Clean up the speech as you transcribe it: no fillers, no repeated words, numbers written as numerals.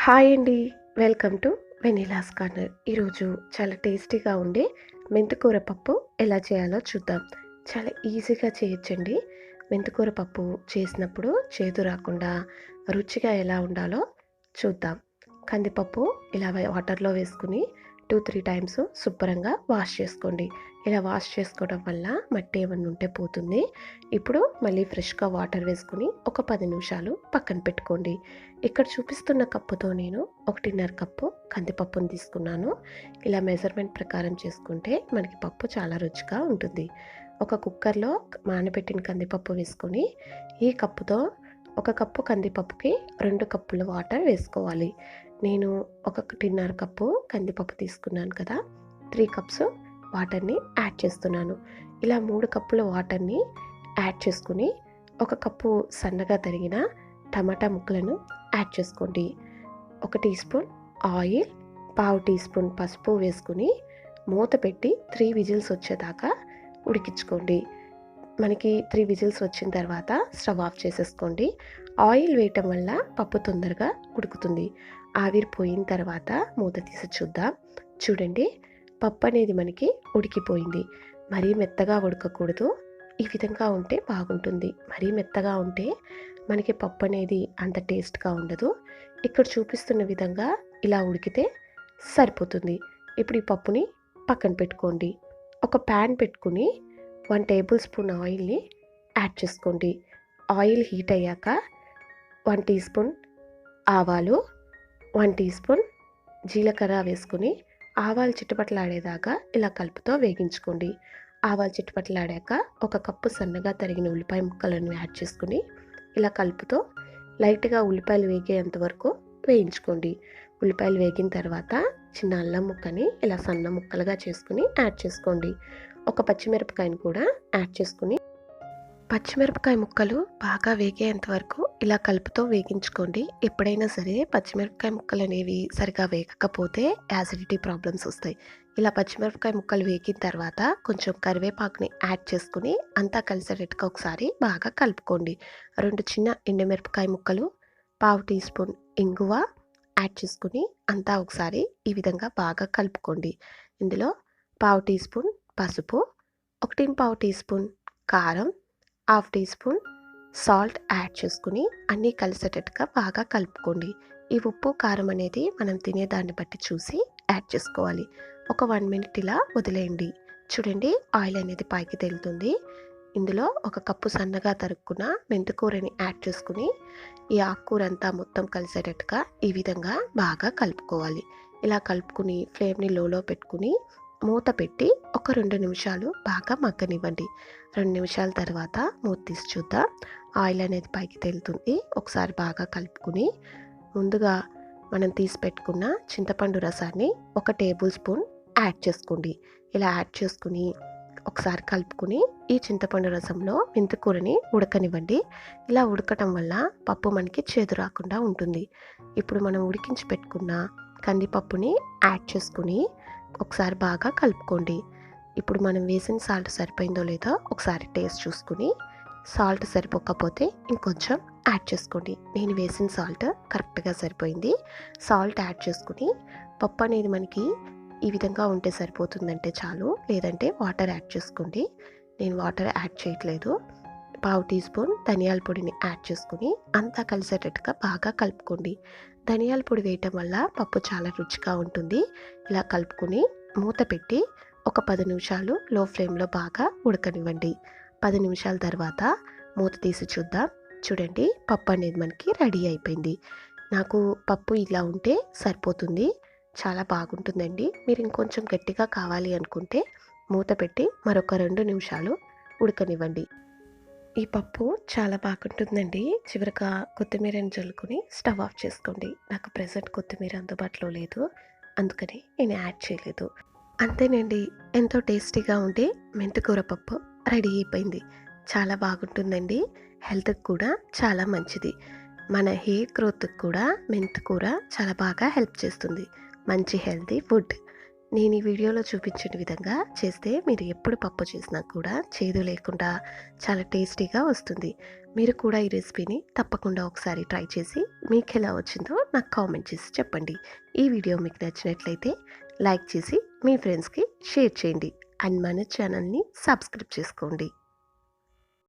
Hi అండి. Welcome to Vanilla's corner. ఈరోజు చాలా టేస్టీగా ఉండే మెంతికూర పప్పు ఎలా చేయాలో చూద్దాం. చాలా ఈజీగా చేయొచ్చండి. మెంతికూర పప్పు చేసినప్పుడు చేదు రాకుండా రుచిగా ఎలా ఉండాలో చూద్దాం. కందిపప్పు ఇలా వాటర్‌లో వేసుకొని 2, 3 టైమ్స్ శుభ్రంగా వాష్ చేసుకోండి. ఇలా వాష్ చేసుకోవడం వల్ల మట్టి ఏమన్నా ఉంటే పోతుంది. ఇప్పుడు మళ్ళీ ఫ్రెష్‌గా వాటర్ వేసుకొని ఒక 10 నిమిషాలు పక్కన పెట్టుకోండి. ఇక్కడ చూపిస్తున్న కప్పుతో నేను 1.5 కప్పు కందిపప్పును తీసుకున్నాను. ఇలా మెజర్మెంట్ ప్రకారం చేసుకుంటే మనకి పప్పు చాలా రుచిగా ఉంటుంది. ఒక కుక్కర్‌లో నానబెట్టిన కందిపప్పు వేసుకొని ఈ కప్పుతో ఒక కప్పు కందిపప్పుకి 2 కప్పుల వాటర్ వేసుకోవాలి. నేను 1.5 కప్పు కందిపప్పు తీసుకున్నాను కదా! 3 కప్స్ వాటర్‌ని యాడ్ చేస్తున్నాను. ఇలా 3 కప్పుల వాటర్‌ని యాడ్ చేసుకొని ఒక కప్పు సన్నగా తరిగిన టమాటా ముక్కలను యాడ్ చేసుకోండి. 1 టీ స్పూన్ ఆయిల్, పావు టీ స్పూన్ పసుపు వేసుకొని మూత పెట్టి 3 విజిల్స్ వచ్చేదాకా ఉడికించుకోండి. మనకి 3 విజిల్స్ వచ్చిన తర్వాత స్టవ్ ఆఫ్ చేసేసుకోండి. ఆయిల్ వేయటం వల్ల పప్పు తొందరగా ఉడుకుతుంది. ఆవిరి పోయిన తర్వాత మూత తీసి చూద్దాం. చూడండి, పప్పు అనేది మనకి ఉడికిపోయింది. మరీ మెత్తగా ఉడకకూడదు. ఈ విధంగా ఉంటే బాగుంటుంది. మరీ మెత్తగా ఉంటే మనకి పప్పు అనేది అంత టేస్ట్‌గా ఉండదు. ఇక్కడ చూపిస్తున్న విధంగా ఇలా ఉడికితే సరిపోతుంది. ఇప్పుడు ఈ పప్పుని పక్కన పెట్టుకోండి. ఒక ప్యాన్ పెట్టుకుని 1 టేబుల్ స్పూన్ ఆయిల్‌ని యాడ్ చేసుకోండి. ఆయిల్ హీట్ అయ్యాక 1 టీ స్పూన్ ఆవాలు, 1 టీ స్పూన్ జీలకర్ర వేసుకొని ఆవాలు చిటపటలాడేదాకా ఇలా కలుపుతో వేగించుకోండి. ఆవాలు చిటపటలాడాక ఒక కప్పు సన్నగా తరిగిన ఉల్లిపాయ ముక్కలను యాడ్ చేసుకొని ఇలా కలుపుతో లైట్‌గా ఉల్లిపాయలు వేగేంత వరకు వేయించుకోండి. ఉల్లిపాయలు వేగిన తర్వాత చిన్న అల్లం ముక్కని ఇలా సన్న ముక్కలుగా చేసుకొని యాడ్ చేసుకోండి. ఒక పచ్చిమిరపకాయను కూడా యాడ్ చేసుకొని పచ్చిమిరపకాయ ముక్కలు బాగా వేగేంత వరకు ఇలా కలుపుతో వేగించుకోండి. ఎప్పుడైనా సరే పచ్చిమిరపకాయ ముక్కలు అనేవి సరిగా వేగకపోతే యాసిడిటీ ప్రాబ్లమ్స్ వస్తాయి. ఇలా పచ్చిమిరపకాయ ముక్కలు వేగిన తర్వాత కొంచెం కరివేపాకుని యాడ్ చేసుకుని అంతా కలిసేటట్టుగా ఒకసారి బాగా కలుపుకోండి. 2 చిన్న ఎండుమిరపకాయ ముక్కలు, పావు టీ స్పూన్ ఇంగువ యాడ్ చేసుకుని అంతా ఒకసారి ఈ విధంగా బాగా కలుపుకోండి. ఇందులో పావు టీ స్పూన్ పసుపు, 1 టీ స్పూన్ కారం, half teaspoon salt add చేసుకుని అన్నీ కలిసేటట్టుగా బాగా కలుపుకోండి. ఈ ఉప్పు కారం అనేది మనం తినేదాన్ని బట్టి చూసి యాడ్ చేసుకోవాలి. ఒక 1 మినిట్ ఇలా వదిలేయండి. చూడండి, ఆయిల్ అనేది పైకి తేలుతుంది. ఇందులో ఒక కప్పు సన్నగా తరుక్కున్న మెంతికూరని యాడ్ చేసుకుని ఈ ఆకుకూర అంతా మొత్తం కలిసేటట్టుగా ఈ విధంగా బాగా కలుపుకోవాలి. ఇలా కలుపుకుని ఫ్లేమ్ని లోలో పెట్టుకుని మూత పెట్టి ఒక 2 నిమిషాలు బాగా మగ్గనివ్వండి. 2 నిమిషాల తర్వాత మూత తీసి చూద్దాం. ఆయిల్ అనేది పైకి తేలుతుంది. ఒకసారి బాగా కలుపుకుని ముందుగా మనం తీసి పెట్టుకున్న చింతపండు రసాన్ని 1 టేబుల్ స్పూన్ యాడ్ చేసుకోండి. ఇలా యాడ్ చేసుకుని ఒకసారి కలుపుకుని ఈ చింతపండు రసంలో మెంతికూరని ఉడకనివ్వండి. ఇలా ఉడకటం వల్ల పప్పు మనకి చేదు రాకుండా ఉంటుంది. ఇప్పుడు మనం ఉడికించి పెట్టుకున్న కందిపప్పుని యాడ్ చేసుకుని ఒకసారి బాగా కలుపుకోండి. ఇప్పుడు మనం వేసిన సాల్ట్ సరిపోయిందో లేదో ఒకసారి టేస్ట్ చూసుకుని సాల్ట్ సరిపోకపోతే ఇంకొంచెం యాడ్ చేసుకోండి. నేను వేసిన సాల్ట్ కరెక్ట్‌గా సరిపోయింది. సాల్ట్ యాడ్ చేసుకుని పప్పు అనేది మనకి ఈ విధంగా ఉంటే సరిపోతుందంటే చాలు, లేదంటే వాటర్ యాడ్ చేసుకోండి. నేను వాటర్ యాడ్ చేయట్లేదు. పావు టీ స్పూన్ ధనియాల పొడిని యాడ్ చేసుకుని అంతా కలిసేటట్టుగా బాగా కలుపుకోండి. ధనియాల పొడి వేయటం వల్ల పప్పు చాలా రుచిగా ఉంటుంది. ఇలా కలుపుకుని మూత పెట్టి ఒక 10 నిమిషాలు లో ఫ్లేమ్‌లో బాగా ఉడకనివ్వండి. 10 నిమిషాల తర్వాత మూత తీసి చూద్దాం. చూడండి, పప్పు అనేది మనకి రెడీ అయిపోయింది. నాకు పప్పు ఇలా ఉంటే సరిపోతుంది. చాలా బాగుంటుందండి. మీరు ఇంకొంచెం గట్టిగా కావాలి అనుకుంటే మూత పెట్టి మరొక 2 నిమిషాలు ఉడకనివ్వండి. ఈ పప్పు చాలా బాగుంటుందండి. చివరగా కొత్తిమీరని జల్లుకొని స్టవ్ ఆఫ్ చేసుకోండి. నాకు ప్రెజెంట్ కొత్తిమీర అందుబాటులో లేదు. అందుకని నేను యాడ్ చేయలేదు. అంతేనండి, ఎంతో టేస్టీగా ఉండే మెంతికూర పప్పు రెడీ అయిపోయింది. చాలా బాగుంటుందండి. హెల్త్‌కి కూడా చాలా మంచిది. మన హెయిర్ గ్రోత్‌కి కూడా మెంతికూర చాలా బాగా హెల్ప్ చేస్తుంది. మంచి హెల్తీ ఫుడ్. నేను ఈ వీడియోలో చూపించిన విధంగా చేస్తే మీరు ఎప్పుడు పప్పు చేసినా కూడా చేదు లేకుండా చాలా టేస్టీగా వస్తుంది. మీరు కూడా ఈ రెసిపీని తప్పకుండా ఒకసారి ట్రై చేసి మీకు ఎలా వచ్చిందో నాకు కామెంట్ చేసి చెప్పండి. ఈ వీడియో మీకు నచ్చినట్లయితే లైక్ చేసి మీ ఫ్రెండ్స్కి షేర్ చేయండి అండ్ మన ఛానల్ని సబ్స్క్రైబ్ చేసుకోండి.